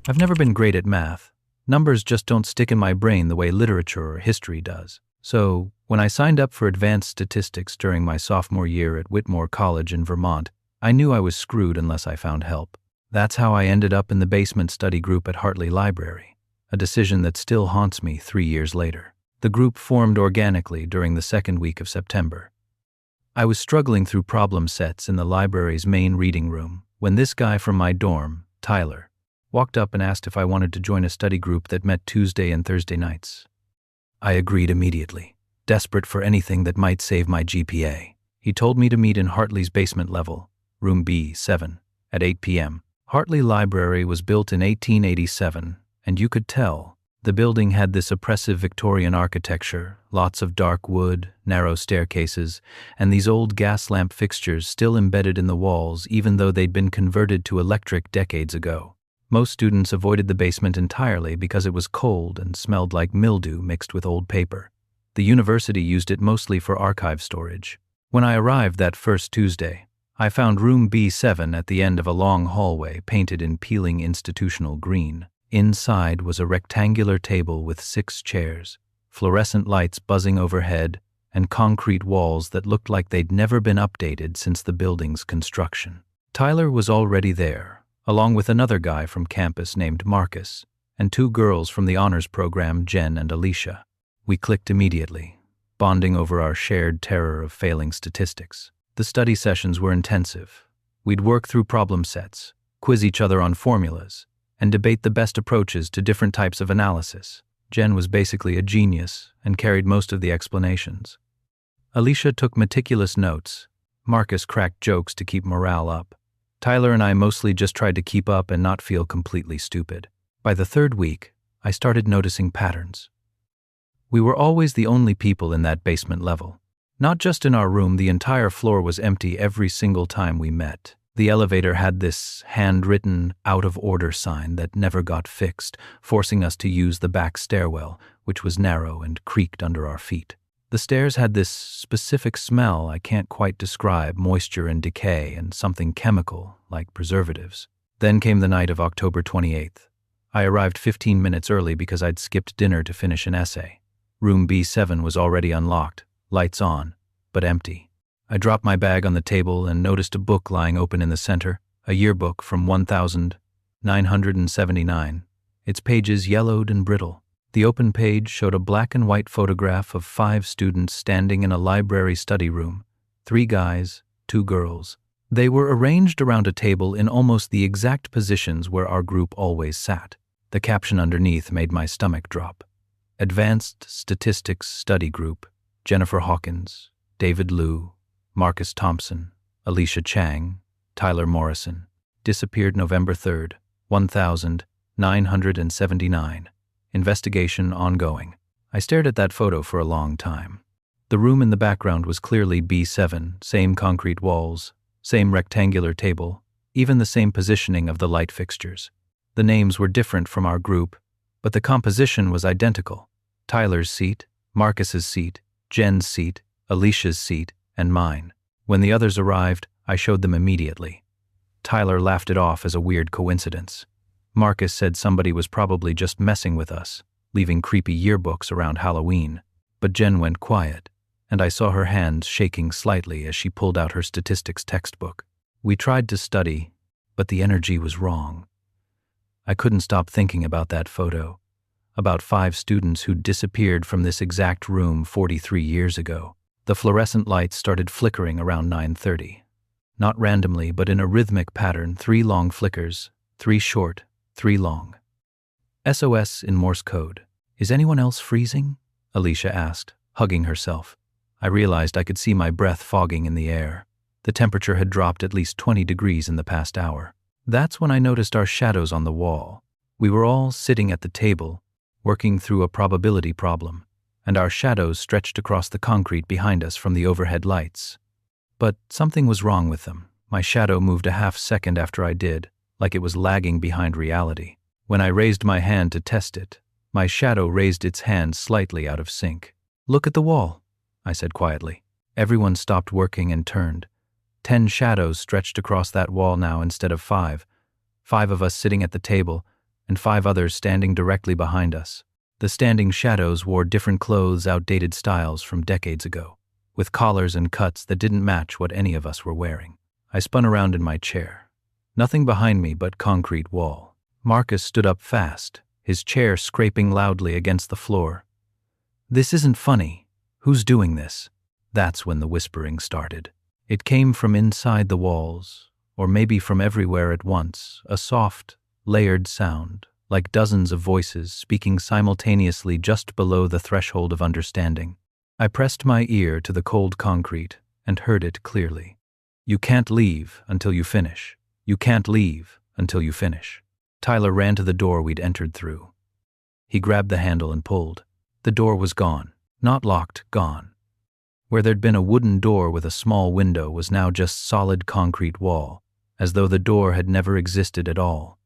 I've never been great at math. Numbers just don't stick in my brain the way literature or history does. So, when I signed up for advanced statistics during my sophomore year at Whitmore College in Vermont, I knew I was screwed unless I found help. That's how I ended up in the basement study group at Hartley Library, a decision that still haunts me 3 years later. The group formed organically during the second week of September. I was struggling through problem sets in the library's main reading room when this guy from my dorm, Tyler, walked up and asked if I wanted to join a study group that met Tuesday and Thursday nights. I agreed immediately, desperate for anything that might save my GPA. He told me to meet in Hartley's basement level, room B7, at 8 p.m. Hartley Library was built in 1887, and you could tell the building had this oppressive Victorian architecture, lots of dark wood, narrow staircases, and these old gas lamp fixtures still embedded in the walls even though they'd been converted to electric decades ago. Most students avoided the basement entirely because it was cold and smelled like mildew mixed with old paper. The university used it mostly for archive storage. When I arrived that first Tuesday, I found room B7 at the end of a long hallway painted in peeling institutional green. Inside was a rectangular table with 6 chairs, fluorescent lights buzzing overhead, and concrete walls that looked like they'd never been updated since the building's construction. Tyler was already there, along with another guy from campus named Marcus, and 2 girls from the honors program, Jen and Alicia. We clicked immediately, bonding over our shared terror of failing statistics. The study sessions were intensive. We'd work through problem sets, quiz each other on formulas, and debate the best approaches to different types of analysis. Jen was basically a genius and carried most of the explanations. Alicia took meticulous notes. Marcus cracked jokes to keep morale up. Tyler and I mostly just tried to keep up and not feel completely stupid. By the 3rd week, I started noticing patterns. We were always the only people in that basement level. Not just in our room, the entire floor was empty every single time we met. The elevator had this handwritten, out-of-order sign that never got fixed, forcing us to use the back stairwell, which was narrow and creaked under our feet. The stairs had this specific smell I can't quite describe, moisture and decay and something chemical, like preservatives. Then came the night of October 28th. I arrived 15 minutes early because I'd skipped dinner to finish an essay. Room B7 was already unlocked, lights on, but empty. I dropped my bag on the table and noticed a book lying open in the center, a yearbook from 1979, its pages yellowed and brittle. The open page showed a black and white photograph of 5 students standing in a library study room, 3 guys, 2 girls. They were arranged around a table in almost the exact positions where our group always sat. The caption underneath made my stomach drop. Advanced Statistics Study Group, Jennifer Hawkins, David Liu, Marcus Thompson, Alicia Chang, Tyler Morrison. Disappeared November 3rd, 1979. Investigation ongoing. I stared at that photo for a long time. The room in the background was clearly B7, same concrete walls, same rectangular table, even the same positioning of the light fixtures. The names were different from our group, but the composition was identical. Tyler's seat, Marcus's seat, Jen's seat, Alicia's seat, and mine. When the others arrived, I showed them immediately. Tyler laughed it off as a weird coincidence. Marcus said somebody was probably just messing with us, leaving creepy yearbooks around Halloween. But Jen went quiet, and I saw her hands shaking slightly as she pulled out her statistics textbook. We tried to study, but the energy was wrong. I couldn't stop thinking about that photo, about 5 students who'd disappeared from this exact room 43 years ago. The fluorescent lights started flickering around 9:30. Not randomly, but in a rhythmic pattern, 3 long flickers, 3 short, 3 long. SOS in Morse code. Is anyone else freezing? Alicia asked, hugging herself. I realized I could see my breath fogging in the air. The temperature had dropped at least 20 degrees in the past hour. That's when I noticed our shadows on the wall. We were all sitting at the table, working through a probability problem, and our shadows stretched across the concrete behind us from the overhead lights. But something was wrong with them. My shadow moved a half second after I did, like it was lagging behind reality. When I raised my hand to test it, my shadow raised its hand slightly out of sync. Look at the wall, I said quietly. Everyone stopped working and turned. 10 shadows stretched across that wall now instead of 5. 5 of us sitting at the table, and 5 others standing directly behind us. The standing shadows wore different clothes, outdated styles from decades ago, with collars and cuts that didn't match what any of us were wearing. I spun around in my chair. Nothing behind me but concrete wall. Marcus stood up fast, his chair scraping loudly against the floor. "This isn't funny. Who's doing this?" That's when the whispering started. It came from inside the walls, or maybe from everywhere at once, a soft, layered sound, like dozens of voices speaking simultaneously just below the threshold of understanding. I pressed my ear to the cold concrete and heard it clearly. "You can't leave until you finish. You can't leave until you finish." Tyler ran to the door we'd entered through. He grabbed the handle and pulled. The door was gone. Not locked, gone. Where there'd been a wooden door with a small window was now just solid concrete wall, as though the door had never existed at all.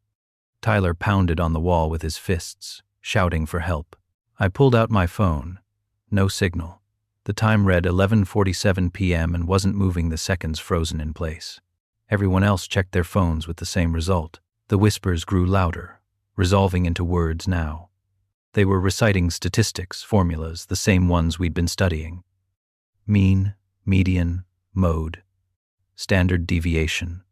Tyler pounded on the wall with his fists, shouting for help. I pulled out my phone. No signal. The time read 11:47 p.m. and wasn't moving, the seconds frozen in place. Everyone else checked their phones with the same result. The whispers grew louder, resolving into words now. They were reciting statistics, formulas, the same ones we'd been studying. Mean, median, mode, standard deviation,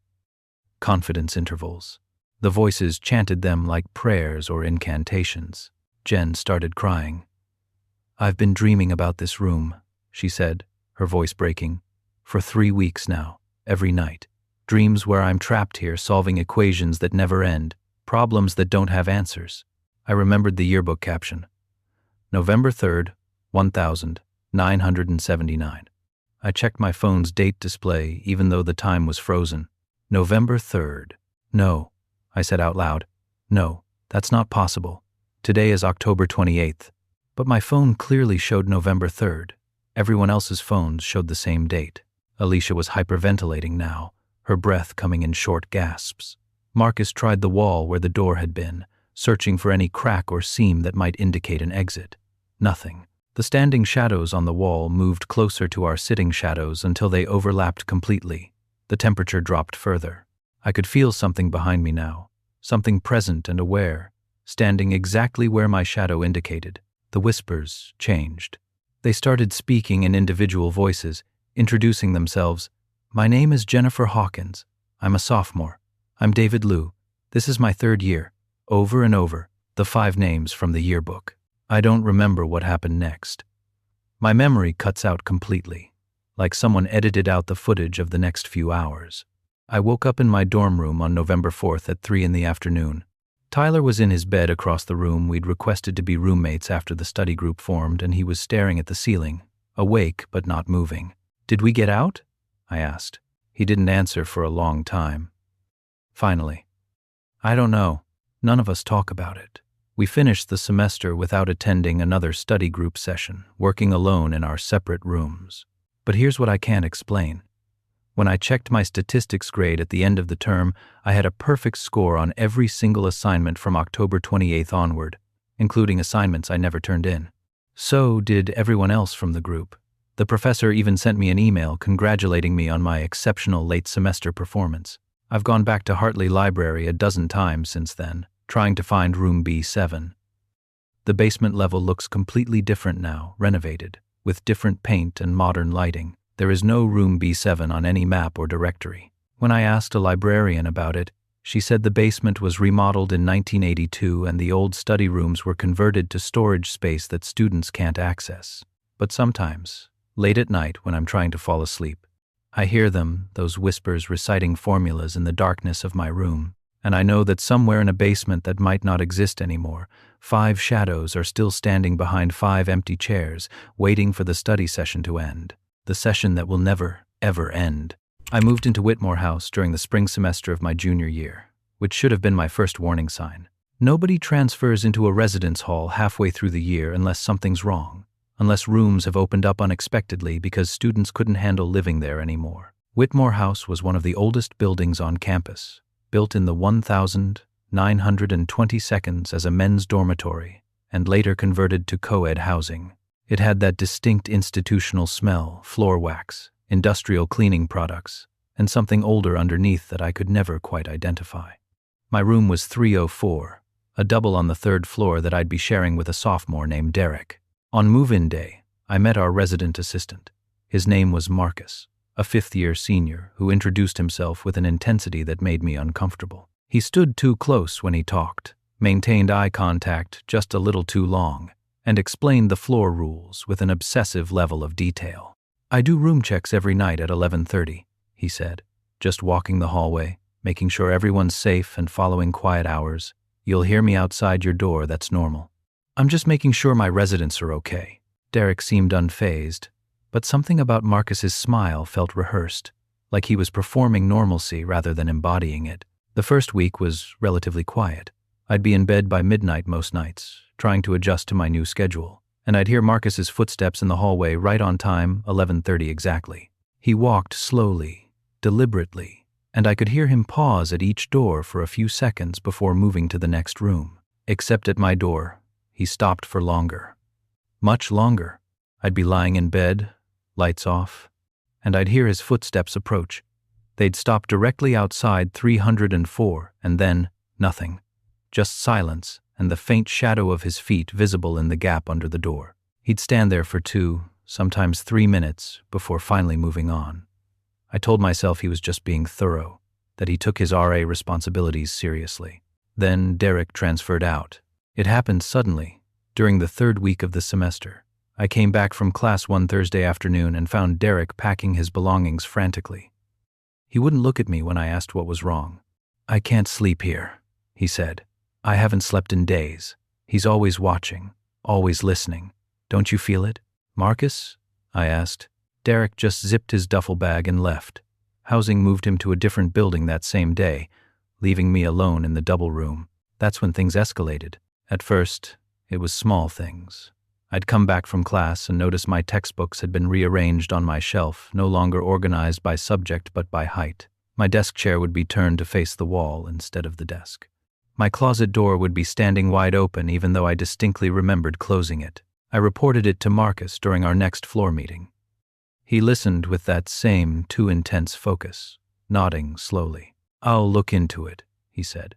confidence intervals. The voices chanted them like prayers or incantations. Jen started crying. "I've been dreaming about this room," she said, her voice breaking. "For 3 weeks now, every night. Dreams where I'm trapped here solving equations that never end, problems that don't have answers." I remembered the yearbook caption. November 3rd, 1979. I checked my phone's date display even though the time was frozen. November 3rd. "No," I said out loud. "No, that's not possible. Today is October 28th. But my phone clearly showed November 3rd. Everyone else's phones showed the same date. Alicia was hyperventilating now, her breath coming in short gasps. Marcus tried the wall where the door had been, searching for any crack or seam that might indicate an exit. Nothing. The standing shadows on the wall moved closer to our sitting shadows until they overlapped completely. The temperature dropped further. I could feel something behind me now, something present and aware, standing exactly where my shadow indicated. The whispers changed. They started speaking in individual voices, introducing themselves. "My name is Jennifer Hawkins. I'm a sophomore. I'm David Liu. This is my 3rd year." Over and over, the 5 names from the yearbook. I don't remember what happened next. My memory cuts out completely, like someone edited out the footage of the next few hours. I woke up in my dorm room on November 4th at 3 in the afternoon. Tyler was in his bed across the room. We'd requested to be roommates after the study group formed, and he was staring at the ceiling, awake but not moving. "Did we get out?" I asked. He didn't answer for a long time. Finally, "I don't know. None of us talk about it. We finished the semester without attending another study group session, working alone in our separate rooms. But here's what I can't explain. When I checked my statistics grade at the end of the term, I had a perfect score on every single assignment from October 28th onward, including assignments I never turned in. So did everyone else from the group. The professor even sent me an email congratulating me on my exceptional late semester performance. I've gone back to Hartley Library a dozen times since then, trying to find room B7. The basement level looks completely different now, renovated, with different paint and modern lighting. There is no room B7 on any map or directory. When I asked a librarian about it, she said the basement was remodeled in 1982 and the old study rooms were converted to storage space that students can't access. But sometimes, late at night when I'm trying to fall asleep, I hear them, those whispers reciting formulas in the darkness of my room, and I know that somewhere in a basement that might not exist anymore, 5 shadows are still standing behind 5 empty chairs, waiting for the study session to end. The session that will never, ever end. I moved into Whitmore House during the spring semester of my junior year, which should have been my first warning sign. Nobody transfers into a residence hall halfway through the year unless something's wrong, unless rooms have opened up unexpectedly because students couldn't handle living there anymore. Whitmore House was one of the oldest buildings on campus, built in the 1922 as a men's dormitory, and later converted to co-ed housing. It had that distinct institutional smell, floor wax, industrial cleaning products, and something older underneath that I could never quite identify. My room was 304, a double on the third floor that I'd be sharing with a sophomore named Derek. On move-in day, I met our resident assistant. His name was Marcus, a fifth-year senior who introduced himself with an intensity that made me uncomfortable. He stood too close when he talked, maintained eye contact just a little too long, and explained the floor rules with an obsessive level of detail. "I do room checks every night at 11:30, he said, just walking the hallway, making sure everyone's safe and following quiet hours. "You'll hear me outside your door, that's normal. I'm just making sure my residents are okay." Derek seemed unfazed, but something about Marcus's smile felt rehearsed, like he was performing normalcy rather than embodying it. The first week was relatively quiet. I'd be in bed by midnight most nights, trying to adjust to my new schedule, and I'd hear Marcus's footsteps in the hallway right on time, 11:30 exactly. He walked slowly, deliberately, and I could hear him pause at each door for a few seconds before moving to the next room. Except at my door, he stopped for longer. Much longer. I'd be lying in bed, lights off, and I'd hear his footsteps approach. They'd stop directly outside 304, and then nothing. Just silence and the faint shadow of his feet visible in the gap under the door. He'd stand there for 2, sometimes 3 minutes before finally moving on. I told myself he was just being thorough, that he took his RA responsibilities seriously. Then Derek transferred out. It happened suddenly, during the third week of the semester. I came back from class one Thursday afternoon and found Derek packing his belongings frantically. He wouldn't look at me when I asked what was wrong. "I can't sleep here," he said. "I haven't slept in days. He's always watching, always listening. Don't you feel it?" "Marcus?" I asked. Derek just zipped his duffel bag and left. Housing moved him to a different building that same day, leaving me alone in the double room. That's when things escalated. At first, it was small things. I'd come back from class and noticed my textbooks had been rearranged on my shelf, no longer organized by subject but by height. My desk chair would be turned to face the wall instead of the desk. My closet door would be standing wide open even though I distinctly remembered closing it. I reported it to Marcus during our next floor meeting. He listened with that same too intense focus, nodding slowly. "I'll look into it," he said.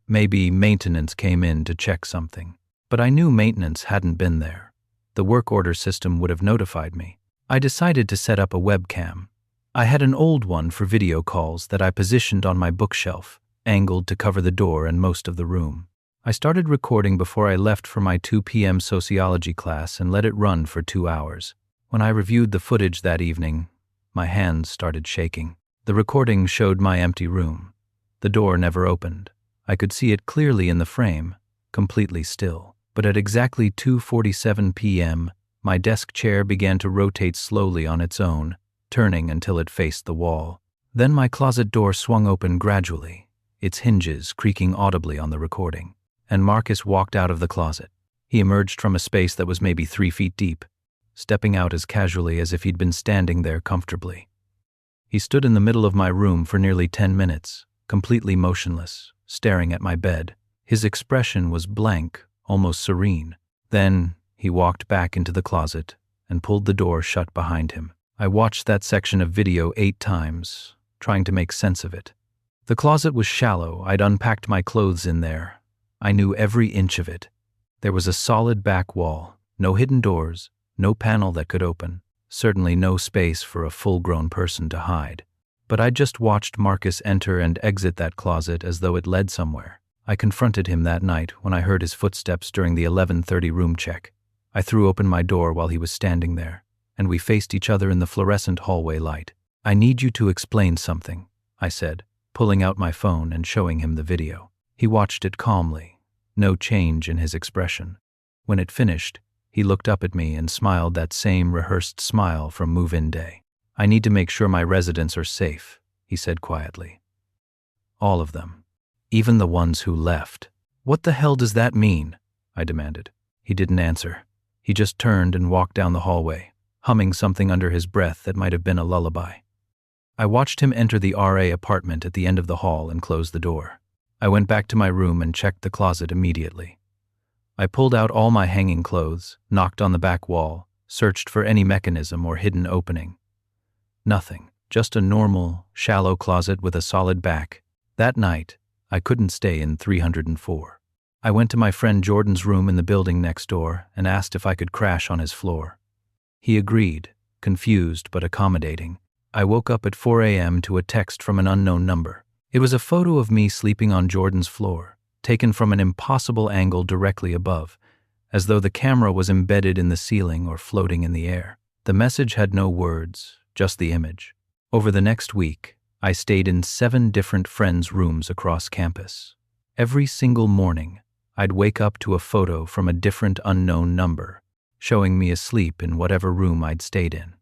Maybe maintenance came in to check something. But I knew maintenance hadn't been there. The work order system would have notified me. I decided to set up a webcam. I had an old one for video calls that I positioned on my bookshelf, angled to cover the door and most of the room. I started recording before I left for my 2 p.m. sociology class and let it run for 2 hours. When I reviewed the footage that evening, my hands started shaking. The recording showed my empty room. The door never opened. I could see it clearly in the frame, completely still. But at exactly 2:47 p.m., my desk chair began to rotate slowly on its own, turning until it faced the wall. Then my closet door swung open gradually, its hinges creaking audibly on the recording, and Marcus walked out of the closet. He emerged from a space that was maybe 3 feet deep, stepping out as casually as if he'd been standing there comfortably. He stood in the middle of my room for nearly 10 minutes, completely motionless, staring at my bed. His expression was blank, almost serene. Then he walked back into the closet and pulled the door shut behind him. I watched that section of video 8 times, trying to make sense of it. The closet was shallow. I'd unpacked my clothes in there. I knew every inch of it. There was a solid back wall, no hidden doors, no panel that could open, certainly no space for a full-grown person to hide. But I just watched Marcus enter and exit that closet as though it led somewhere. I confronted him that night when I heard his footsteps during the 11:30 room check. I threw open my door while he was standing there, and we faced each other in the fluorescent hallway light. "I need you to explain something," I said, pulling out my phone and showing him the video. He watched it calmly, no change in his expression. When it finished, he looked up at me and smiled that same rehearsed smile from move-in day. "I need to make sure my residents are safe," he said quietly. "All of them. Even the ones who left." "What the hell does that mean?" I demanded. He didn't answer. He just turned and walked down the hallway, humming something under his breath that might have been a lullaby. I watched him enter the RA apartment at the end of the hall and close the door. I went back to my room and checked the closet immediately. I pulled out all my hanging clothes, knocked on the back wall, searched for any mechanism or hidden opening. Nothing. Just a normal, shallow closet with a solid back. That night, I couldn't stay in 304. I went to my friend Jordan's room in the building next door and asked if I could crash on his floor. He agreed, confused but accommodating. I woke up at 4 a.m. to a text from an unknown number. It was a photo of me sleeping on Jordan's floor, taken from an impossible angle directly above, as though the camera was embedded in the ceiling or floating in the air. The message had no words, just the image. Over the next week, I stayed in 7 different friends' rooms across campus. Every single morning, I'd wake up to a photo from a different unknown number, showing me asleep in whatever room I'd stayed in.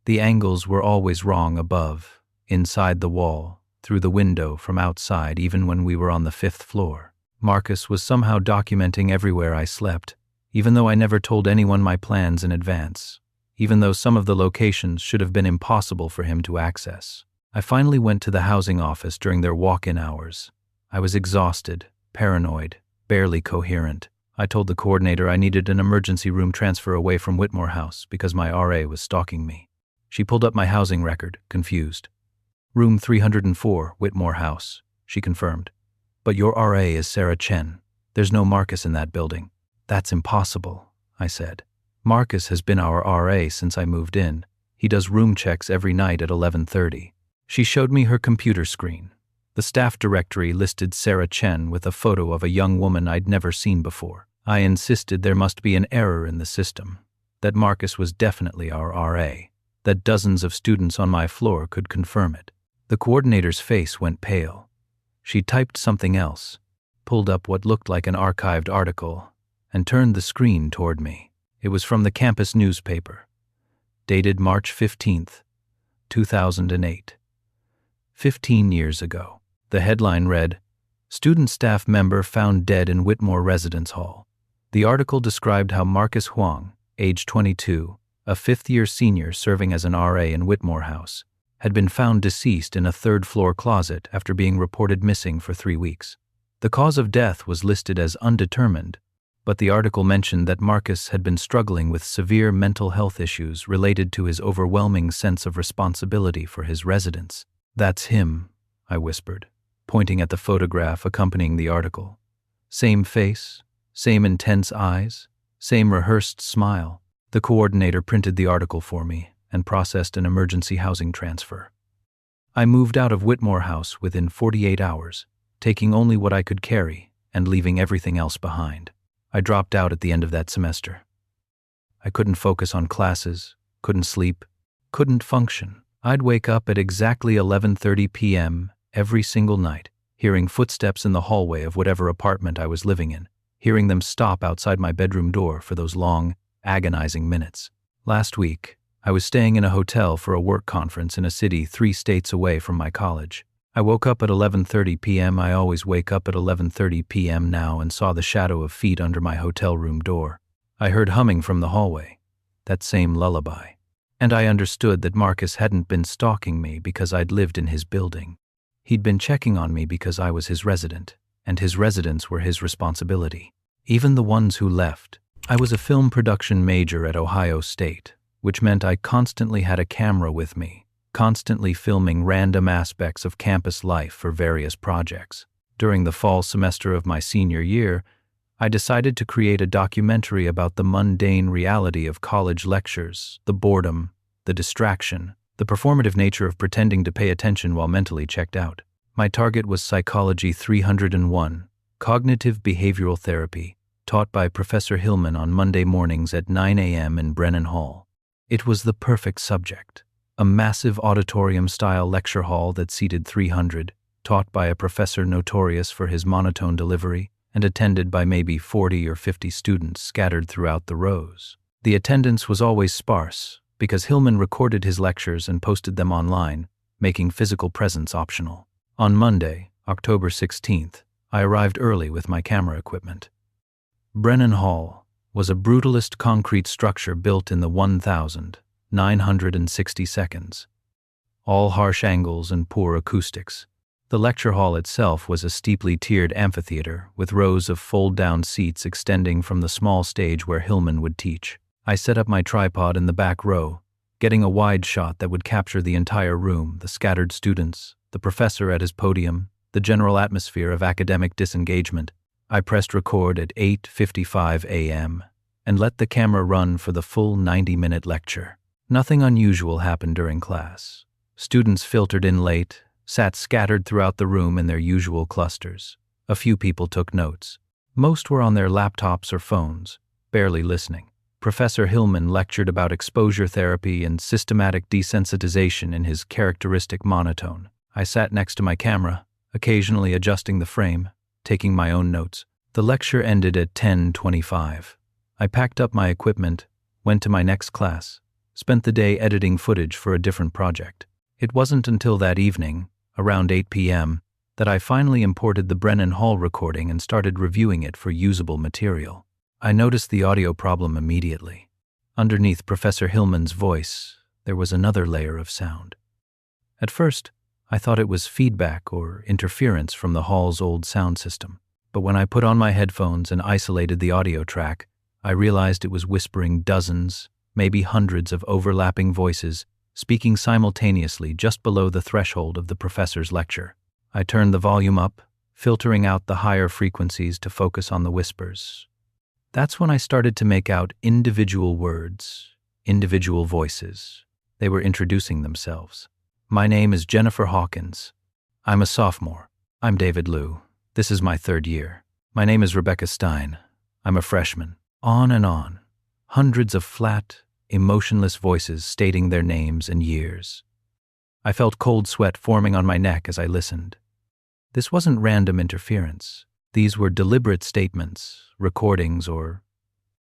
The angles were always wrong above, inside the wall, through the window, from outside, even when we were on the 5th floor. Marcus was somehow documenting everywhere I slept, even though I never told anyone my plans in advance, even though some of the locations should have been impossible for him to access. I finally went to the housing office during their walk-in hours. I was exhausted, paranoid, barely coherent. I told the coordinator I needed an emergency room transfer away from Whitmore House because my RA was stalking me. She pulled up my housing record, confused. Room 304, Whitmore House, she confirmed. But your RA is Sarah Chen. There's no Marcus in that building. That's impossible, I said. Marcus has been our RA since I moved in. He does room checks every night at 11:30. She showed me her computer screen. The staff directory listed Sarah Chen with a photo of a young woman I'd never seen before. I insisted there must be an error in the system, that Marcus was definitely our RA, that dozens of students on my floor could confirm it. The coordinator's face went pale. She typed something else, pulled up what looked like an archived article, and turned the screen toward me. It was from the campus newspaper, dated March 15th, 2008. 15 years ago. The headline read, "Student staff member found dead in Whitmore Residence Hall." The article described how Marcus Huang, age 22, a 5th-year senior serving as an RA in Whitmore House, had been found deceased in a 3rd-floor closet after being reported missing for 3 weeks. The cause of death was listed as undetermined, but the article mentioned that Marcus had been struggling with severe mental health issues related to his overwhelming sense of responsibility for his residents. "That's him," I whispered, pointing at the photograph accompanying the article. Same face, same intense eyes, same rehearsed smile. The coordinator printed the article for me and processed an emergency housing transfer. I moved out of Whitmore House within 48 hours, taking only what I could carry and leaving everything else behind. I dropped out at the end of that semester. I couldn't focus on classes, couldn't sleep, couldn't function. I'd wake up at exactly 11:30 p.m. every single night, hearing footsteps in the hallway of whatever apartment I was living in, hearing them stop outside my bedroom door for those long, agonizing minutes. Last week, I was staying in a hotel for a work conference in a city 3 states away from my college. I woke up at 11:30 p.m. I always wake up at 11:30 p.m. now and saw the shadow of feet under my hotel room door. I heard humming from the hallway, that same lullaby. And I understood that Marcus hadn't been stalking me because I'd lived in his building. He'd been checking on me because I was his resident, and his residents were his responsibility. Even the ones who left. I was a film production major at Ohio State, which meant I constantly had a camera with me, constantly filming random aspects of campus life for various projects. During the fall semester of my senior year, I decided to create a documentary about the mundane reality of college lectures, the boredom, the distraction, the performative nature of pretending to pay attention while mentally checked out. My target was Psychology 301, Cognitive Behavioral Therapy, taught by Professor Hillman on Monday mornings at 9 a.m. in Brennan Hall. It was the perfect subject, a massive auditorium-style lecture hall that seated 300, taught by a professor notorious for his monotone delivery, and attended by maybe 40 or 50 students scattered throughout the rows. The attendance was always sparse, because Hillman recorded his lectures and posted them online, making physical presence optional. On Monday, October 16th, I arrived early with my camera equipment. Brennan Hall was a brutalist concrete structure built in the 1960 seconds. All harsh angles and poor acoustics. The lecture hall itself was a steeply tiered amphitheater with rows of fold-down seats extending from the small stage where Hillman would teach. I set up my tripod in the back row, getting a wide shot that would capture the entire room, the scattered students, the professor at his podium, the general atmosphere of academic disengagement. I pressed record at 8:55 a.m. and let the camera run for the full 90-minute lecture. Nothing unusual happened during class. Students filtered in late, sat scattered throughout the room in their usual clusters. A few people took notes. Most were on their laptops or phones, barely listening. Professor Hillman lectured about exposure therapy and systematic desensitization in his characteristic monotone. I sat next to my camera, occasionally adjusting the frame, taking my own notes. The lecture ended at 10:25. I packed up my equipment, went to my next class, spent the day editing footage for a different project. It wasn't until that evening, around 8 p.m., that I finally imported the Brennan Hall recording and started reviewing it for usable material. I noticed the audio problem immediately. Underneath Professor Hillman's voice, there was another layer of sound. At first, I thought it was feedback or interference from the hall's old sound system. But when I put on my headphones and isolated the audio track, I realized it was whispering dozens, maybe hundreds of overlapping voices, speaking simultaneously just below the threshold of the professor's lecture. I turned the volume up, filtering out the higher frequencies to focus on the whispers. That's when I started to make out individual words, individual voices. They were introducing themselves. My name is Jennifer Hawkins. I'm a sophomore. I'm David Liu. This is my third year. My name is Rebecca Stein. I'm a freshman. On and on. Hundreds of flat, emotionless voices stating their names and years. I felt cold sweat forming on my neck as I listened. This wasn't random interference. These were deliberate statements, recordings, or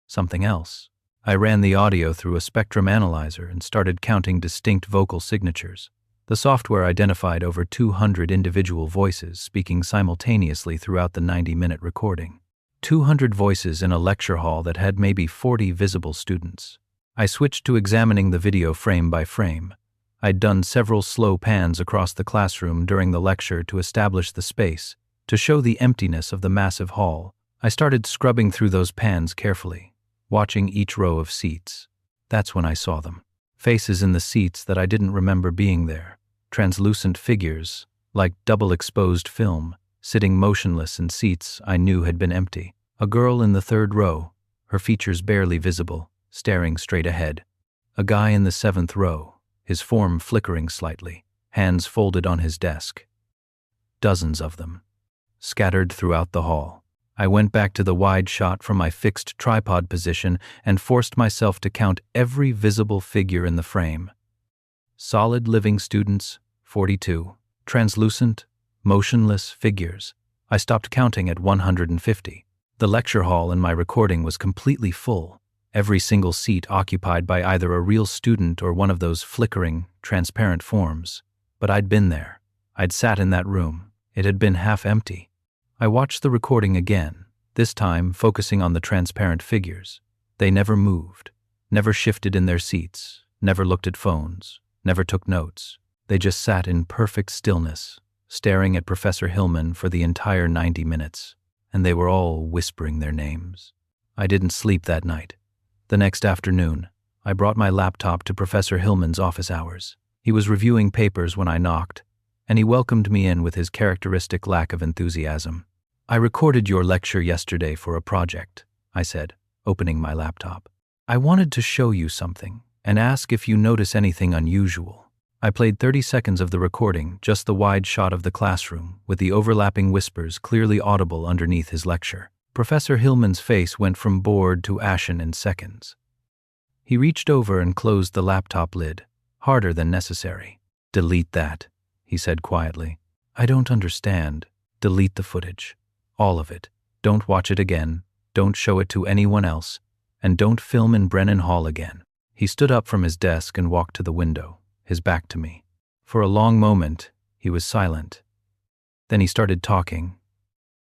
something else. I ran the audio through a spectrum analyzer and started counting distinct vocal signatures. The software identified over 200 individual voices speaking simultaneously throughout the 90-minute recording. 200 voices in a lecture hall that had maybe 40 visible students. I switched to examining the video frame by frame. I'd done several slow pans across the classroom during the lecture to establish the space, to show the emptiness of the massive hall. I started scrubbing through those pans carefully, watching each row of seats. That's when I saw them. Faces in the seats that I didn't remember being there. Translucent figures, like double-exposed film, sitting motionless in seats I knew had been empty. A girl in the third row, her features barely visible, staring straight ahead. A guy in the seventh row, his form flickering slightly, hands folded on his desk. Dozens of them, scattered throughout the hall. I went back to the wide shot from my fixed tripod position and forced myself to count every visible figure in the frame. Solid living students, 42. Translucent, motionless figures. I stopped counting at 150. The lecture hall in my recording was completely full, every single seat occupied by either a real student or one of those flickering, transparent forms. But I'd been there. I'd sat in that room. It had been half empty. I watched the recording again, this time focusing on the transparent figures. They never moved, never shifted in their seats, never looked at phones, never took notes. They just sat in perfect stillness, staring at Professor Hillman for the entire 90 minutes, and they were all whispering their names. I didn't sleep that night. The next afternoon, I brought my laptop to Professor Hillman's office hours. He was reviewing papers when I knocked, and he welcomed me in with his characteristic lack of enthusiasm. "I recorded your lecture yesterday for a project," I said, opening my laptop. "I wanted to show you something and ask if you notice anything unusual." I played 30 seconds of the recording, just the wide shot of the classroom, with the overlapping whispers clearly audible underneath his lecture. Professor Hillman's face went from bored to ashen in seconds. He reached over and closed the laptop lid, harder than necessary. "Delete that," he said quietly. "I don't understand. Delete the footage. All of it. Don't watch it again. Don't show it to anyone else. And don't film in Brennan Hall again." He stood up from his desk and walked to the window, his back to me. For a long moment, he was silent. Then he started talking,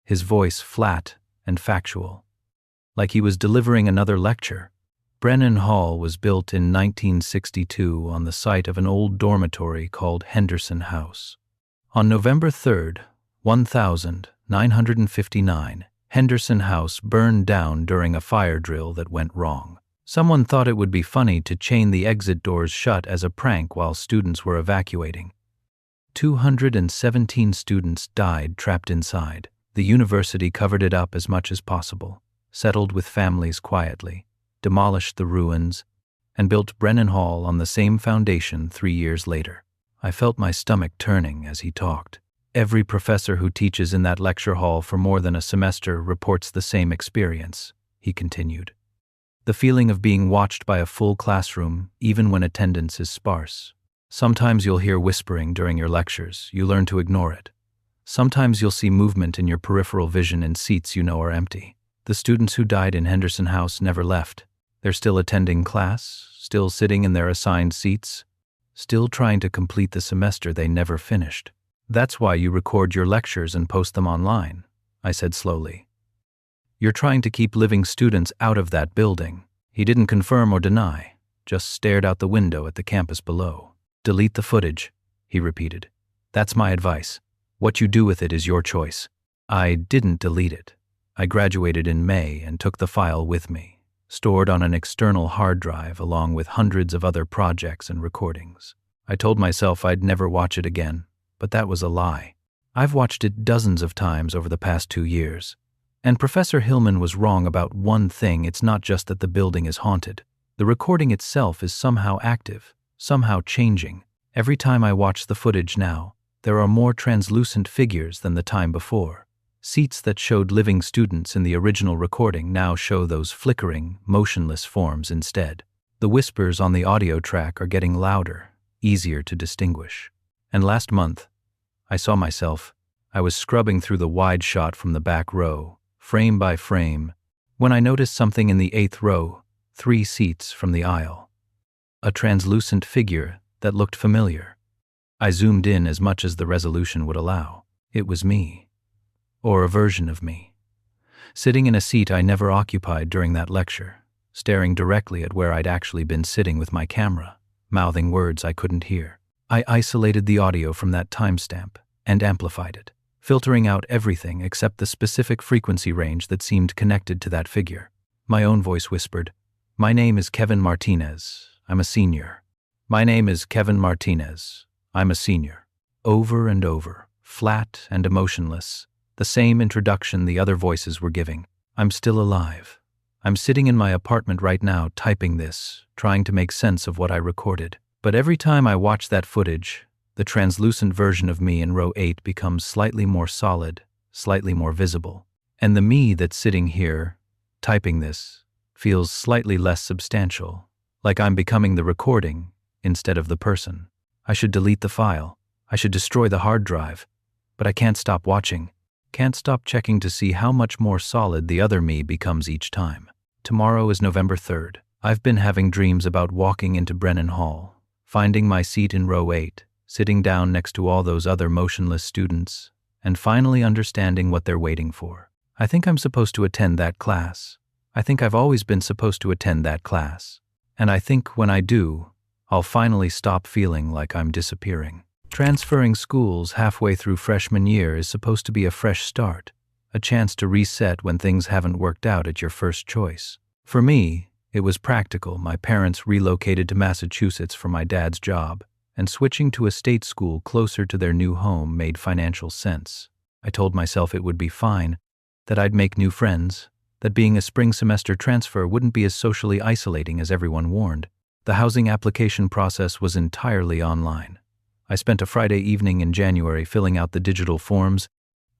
his voice flat and factual, like he was delivering another lecture. Brennan Hall was built in 1962 on the site of an old dormitory called Henderson House. On November 3rd, 1959, Henderson House burned down during a fire drill that went wrong. Someone thought it would be funny to chain the exit doors shut as a prank while students were evacuating. 217 students died trapped inside. The university covered it up as much as possible, settled with families quietly, demolished the ruins, and built Brennan Hall on the same foundation 3 years later. I felt my stomach turning as he talked. Every professor who teaches in that lecture hall for more than a semester reports the same experience, he continued. The feeling of being watched by a full classroom, even when attendance is sparse. Sometimes you'll hear whispering during your lectures. You learn to ignore it. Sometimes you'll see movement in your peripheral vision in seats you know are empty. The students who died in Henderson House never left. They're still attending class, still sitting in their assigned seats, still trying to complete the semester they never finished. That's why you record your lectures and post them online, I said slowly. You're trying to keep living students out of that building. He didn't confirm or deny, just stared out the window at the campus below. Delete the footage, he repeated. That's my advice. What you do with it is your choice. I didn't delete it. I graduated in May and took the file with me, stored on an external hard drive along with hundreds of other projects and recordings. I told myself I'd never watch it again, but that was a lie. I've watched it dozens of times over the past 2 years. And Professor Hillman was wrong about one thing. It's not just that the building is haunted. The recording itself is somehow active, somehow changing. Every time I watch the footage now, there are more translucent figures than the time before. Seats that showed living students in the original recording now show those flickering, motionless forms instead. The whispers on the audio track are getting louder, easier to distinguish. And last month, I saw myself. I was scrubbing through the wide shot from the back row, frame by frame, when I noticed something in the 8th row, 3 seats from the aisle. A translucent figure that looked familiar. I zoomed in as much as the resolution would allow. It was me. Or a version of me. Sitting in a seat I never occupied during that lecture, staring directly at where I'd actually been sitting with my camera, mouthing words I couldn't hear. I isolated the audio from that timestamp and amplified it, filtering out everything except the specific frequency range that seemed connected to that figure. My own voice whispered, "My name is Kevin Martinez. I'm a senior. My name is Kevin Martinez. I'm a senior." Over and over, flat and emotionless, the same introduction the other voices were giving. I'm still alive. I'm sitting in my apartment right now typing this, trying to make sense of what I recorded. But every time I watch that footage, the translucent version of me in row 8 becomes slightly more solid, slightly more visible. And the me that's sitting here, typing this, feels slightly less substantial, like I'm becoming the recording instead of the person. I should delete the file. I should destroy the hard drive. But I can't stop watching. Can't stop checking to see how much more solid the other me becomes each time. Tomorrow is November 3rd. I've been having dreams about walking into Brennan Hall, finding my seat in row 8, sitting down next to all those other motionless students, and finally understanding what they're waiting for. I think I'm supposed to attend that class. I think I've always been supposed to attend that class. And I think when I do, I'll finally stop feeling like I'm disappearing. Transferring schools halfway through freshman year is supposed to be a fresh start, a chance to reset when things haven't worked out at your first choice. For me, it was practical. My parents relocated to Massachusetts for my dad's job, and switching to a state school closer to their new home made financial sense. I told myself it would be fine, that I'd make new friends, that being a spring semester transfer wouldn't be as socially isolating as everyone warned. The housing application process was entirely online. I spent a Friday evening in January filling out the digital forms,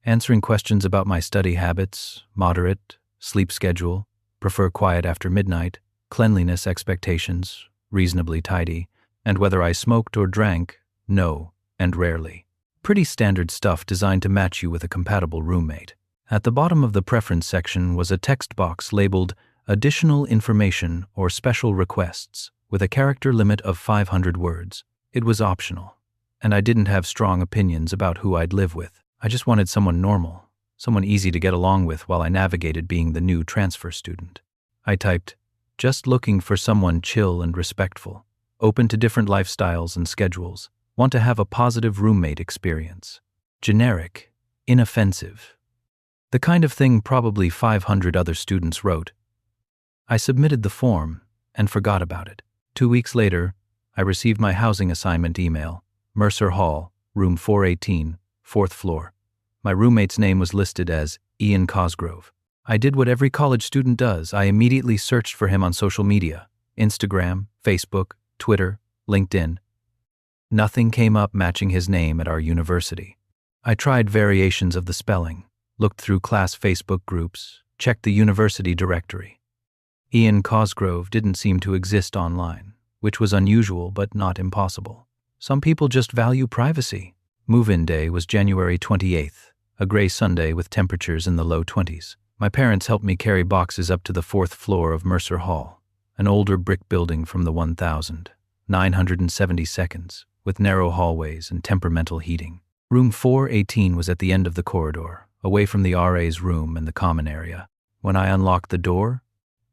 answering questions about my study habits, moderate, sleep schedule, prefer quiet after midnight, cleanliness expectations, reasonably tidy, and whether I smoked or drank, no, and rarely. Pretty standard stuff designed to match you with a compatible roommate. At the bottom of the preference section was a text box labeled Additional Information or Special Requests, with a character limit of 500 words. It was optional, and I didn't have strong opinions about who I'd live with. I just wanted someone normal, someone easy to get along with while I navigated being the new transfer student. I typed, just looking for someone chill and respectful, open to different lifestyles and schedules, want to have a positive roommate experience. Generic, inoffensive. The kind of thing probably 500 other students wrote. I submitted the form and forgot about it. 2 weeks later, I received my housing assignment email, Mercer Hall, room 418, 4th floor. My roommate's name was listed as Ian Cosgrove. I did what every college student does. I immediately searched for him on social media: Instagram, Facebook, Twitter, LinkedIn. Nothing came up matching his name at our university. I tried variations of the spelling, looked through class Facebook groups, checked the university directory. Ian Cosgrove didn't seem to exist online, which was unusual but not impossible. Some people just value privacy. Move-in day was January 28th, a gray Sunday with temperatures in the low 20s. My parents helped me carry boxes up to the 4th floor of Mercer Hall, an older brick building from the 1972, with narrow hallways and temperamental heating. Room 418 was at the end of the corridor, away from the RA's room and the common area. When I unlocked the door,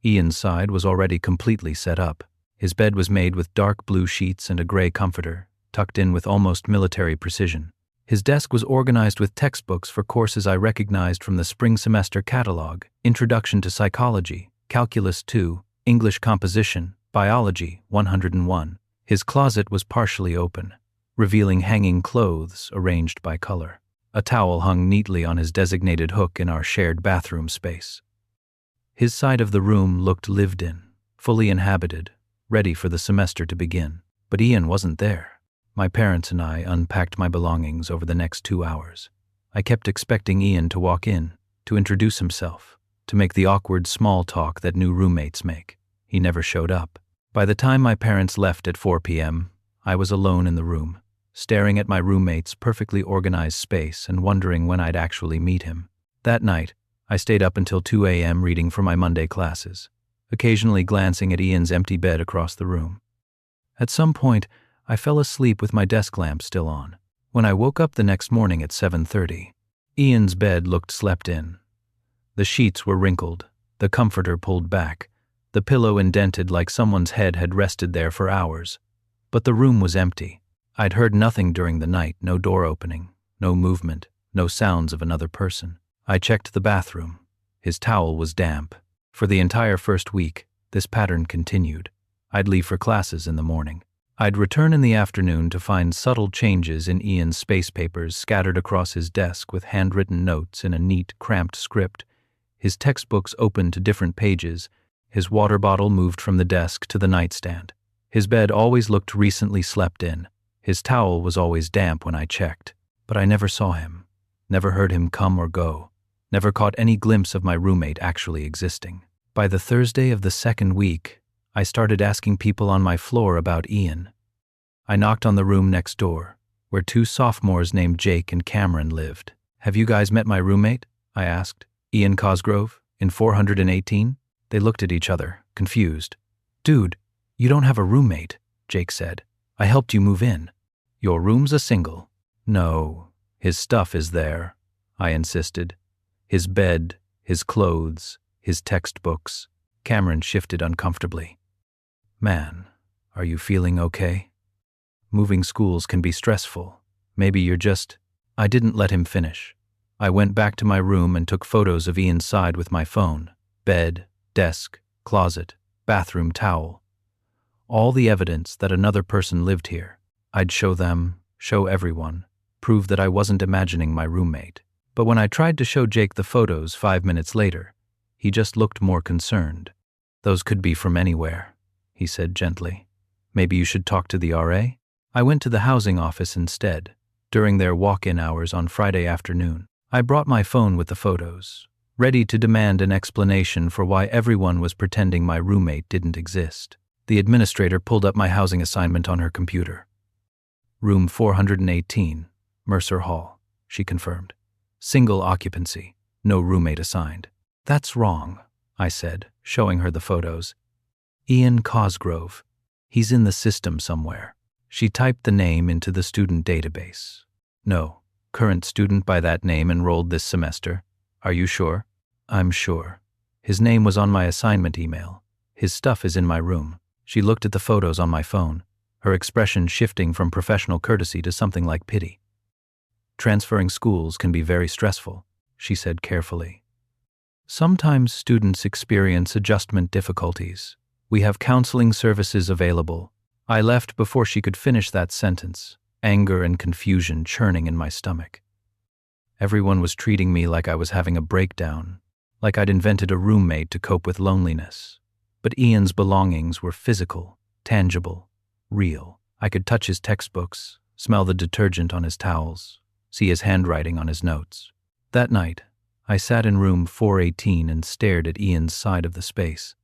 Ian's side was already completely set up. His bed was made with dark blue sheets and a gray comforter, tucked in with almost military precision. His desk was organized with textbooks for courses I recognized from the spring semester catalog: Introduction to Psychology, Calculus 2, English Composition, Biology 101. His closet was partially open, revealing hanging clothes arranged by color. A towel hung neatly on his designated hook in our shared bathroom space. His side of the room looked lived in, fully inhabited, ready for the semester to begin. But Ian wasn't there. My parents and I unpacked my belongings over the next 2 hours. I kept expecting Ian to walk in, to introduce himself, to make the awkward small talk that new roommates make. He never showed up. By the time my parents left at 4 p.m., I was alone in the room, staring at my roommate's perfectly organized space and wondering when I'd actually meet him. That night, I stayed up until 2 a.m. reading for my Monday classes, occasionally glancing at Ian's empty bed across the room. At some point, I fell asleep with my desk lamp still on. When I woke up the next morning at 7:30, Ian's bed looked slept in. The sheets were wrinkled, the comforter pulled back, the pillow indented like someone's head had rested there for hours. But the room was empty. I'd heard nothing during the night: no door opening, no movement, no sounds of another person. I checked the bathroom. His towel was damp. For the entire first week, this pattern continued. I'd leave for classes in the morning. I'd return in the afternoon to find subtle changes in Ian's space papers scattered across his desk with handwritten notes in a neat, cramped script, his textbooks open to different pages, his water bottle moved from the desk to the nightstand. His bed always looked recently slept in. His towel was always damp when I checked. But I never saw him, never heard him come or go, never caught any glimpse of my roommate actually existing. By the Thursday of the second week, I started asking people on my floor about Ian. I knocked on the room next door, where 2 sophomores named Jake and Cameron lived. "Have you guys met my roommate?" I asked. "Ian Cosgrove, in 418? They looked at each other, confused. "Dude, you don't have a roommate," Jake said. "I helped you move in. Your room's a single." "No, his stuff is there," I insisted. "His bed, his clothes, his textbooks." Cameron shifted uncomfortably. "Man, are you feeling okay? Moving schools can be stressful. Maybe you're just—" I didn't let him finish. I went back to my room and took photos of Ian's side with my phone: bed, desk, closet, bathroom towel. All the evidence that another person lived here. I'd show them, show everyone, prove that I wasn't imagining my roommate. But when I tried to show Jake the photos 5 minutes later, he just looked more concerned. "Those could be from anywhere," he said gently. "Maybe you should talk to the RA?" I went to the housing office instead, during their walk-in hours on Friday afternoon. I brought my phone with the photos, ready to demand an explanation for why everyone was pretending my roommate didn't exist. The administrator pulled up my housing assignment on her computer. "Room 418, Mercer Hall," she confirmed. "Single occupancy, no roommate assigned." "That's wrong," I said, showing her the photos. "Ian Cosgrove. He's in the system somewhere." She typed the name into the student database. "No, current student by that name enrolled this semester. Are you sure?" "I'm sure. His name was on my assignment email. His stuff is in my room." She looked at the photos on my phone, her expression shifting from professional courtesy to something like pity. "Transferring schools can be very stressful," she said carefully. "Sometimes students experience adjustment difficulties. We have counseling services available." I left before she could finish that sentence, anger and confusion churning in my stomach. Everyone was treating me like I was having a breakdown, like I'd invented a roommate to cope with loneliness. But Ian's belongings were physical, tangible, real. I could touch his textbooks, smell the detergent on his towels, see his handwriting on his notes. That night, I sat in room 418 and stared at Ian's side of the space.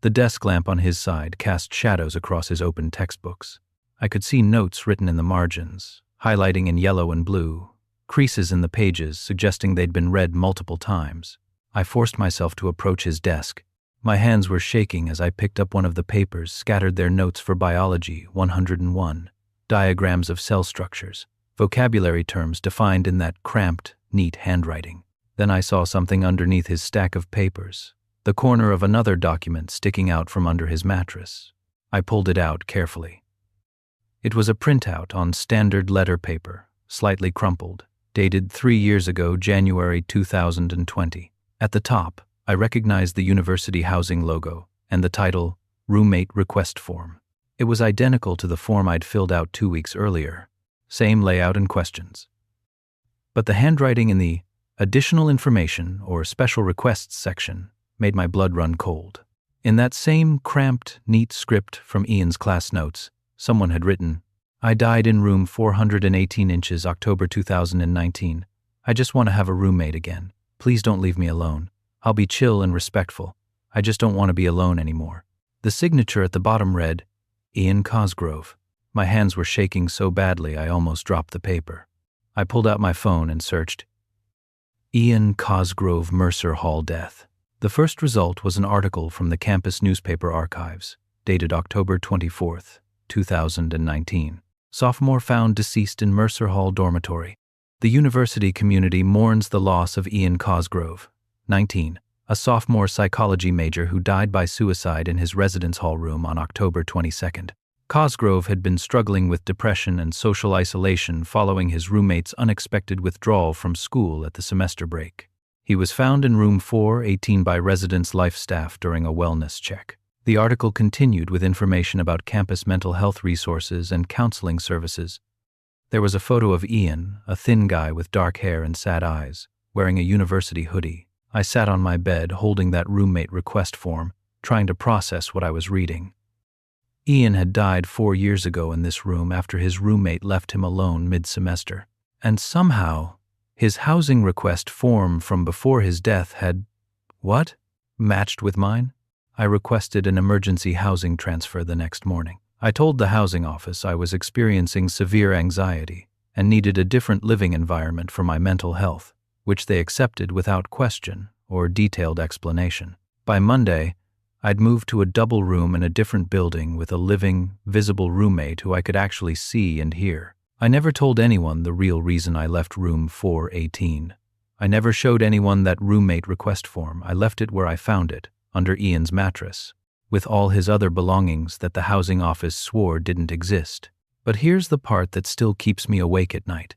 The desk lamp on his side cast shadows across his open textbooks. I could see notes written in the margins, highlighting in yellow and blue, creases in the pages suggesting they'd been read multiple times. I forced myself to approach his desk. My hands were shaking as I picked up one of the papers scattered there: notes for biology 101, diagrams of cell structures, vocabulary terms defined in that cramped, neat handwriting. Then I saw something underneath his stack of papers, the corner of another document sticking out from under his mattress. I pulled it out carefully. It was a printout on standard letter paper, slightly crumpled, dated 3 years ago, January 2020. At the top, I recognized the university housing logo and the title, Roommate Request Form. It was identical to the form I'd filled out 2 weeks earlier, same layout and questions. But the handwriting in the Additional Information or Special Requests section made my blood run cold. In that same cramped, neat script from Ian's class notes, someone had written, "I died in room 418 inches, October 2019. I just want to have a roommate again. Please don't leave me alone. I'll be chill and respectful. I just don't want to be alone anymore." The signature at the bottom read, Ian Cosgrove. My hands were shaking so badly I almost dropped the paper. I pulled out my phone and searched, Ian Cosgrove Mercer Hall death. The first result was an article from the campus newspaper archives, dated October 24th, 2019. Sophomore found deceased in Mercer Hall dormitory. The university community mourns the loss of Ian Cosgrove, 19, a sophomore psychology major who died by suicide in his residence hall room on October 22nd. Cosgrove had been struggling with depression and social isolation following his roommate's unexpected withdrawal from school at the semester break. He was found in room 418 by residence life staff during a wellness check. The article continued with information about campus mental health resources and counseling services. There was a photo of Ian, a thin guy with dark hair and sad eyes, wearing a university hoodie. I sat on my bed holding that roommate request form, trying to process what I was reading. Ian had died 4 years ago in this room after his roommate left him alone mid-semester. And somehow, his housing request form from before his death had, matched with mine? I requested an emergency housing transfer the next morning. I told the housing office I was experiencing severe anxiety and needed a different living environment for my mental health, which they accepted without question or detailed explanation. By Monday, I'd moved to a double room in a different building with a living, visible roommate who I could actually see and hear. I never told anyone the real reason I left room 418. I never showed anyone that roommate request form. I left it where I found it, under Ian's mattress, with all his other belongings that the housing office swore didn't exist. But here's the part that still keeps me awake at night,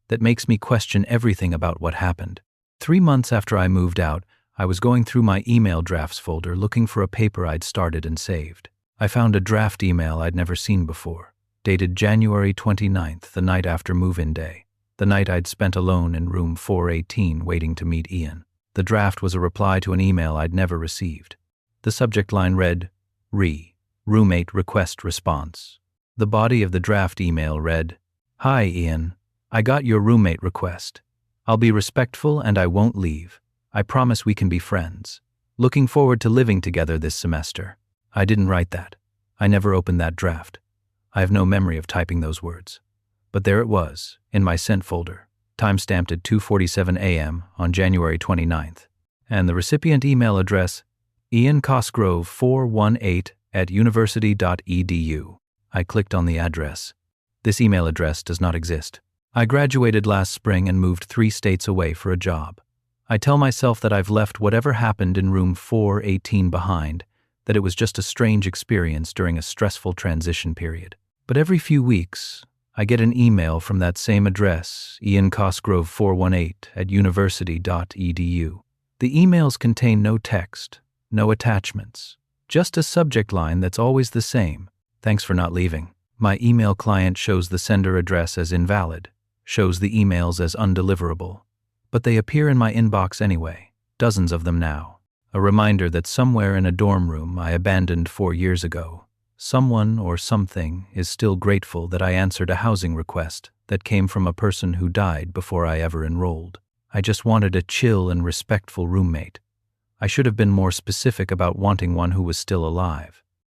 that makes me question everything about what happened. 3 months after I moved out, I was going through my email drafts folder looking for a paper I'd started and saved. I found a draft email I'd never seen before, dated January 29th, the night after move-in day, the night I'd spent alone in room 418 waiting to meet Ian. The draft was a reply to an email I'd never received. The subject line read, Roommate Request Response. The body of the draft email read, Hi Ian, I got your roommate request. I'll be respectful and I won't leave. I promise we can be friends. Looking forward to living together this semester. I didn't write that. I never opened that draft. I have no memory of typing those words. But there it was, in my sent folder, timestamped at 2:47 a.m. on January 29th. And the recipient email address, Ian Cosgrove 418@university.edu. I clicked on the address. This email address does not exist. I graduated last spring and moved 3 states away for a job. I tell myself that I've left whatever happened in room 418 behind, that it was just a strange experience during a stressful transition period. But every few weeks, I get an email from that same address, Ian Cosgrove 418@university.edu. The emails contain no text, no attachments, just a subject line that's always the same. Thanks for not leaving. My email client shows the sender address as invalid, shows the emails as undeliverable, but they appear in my inbox anyway, dozens of them now. A reminder that somewhere in a dorm room I abandoned 4 years ago, someone or something is still grateful that I answered a housing request that came from a person who died before I ever enrolled. I just wanted a chill and respectful roommate. I should have been more specific about wanting one who was still alive.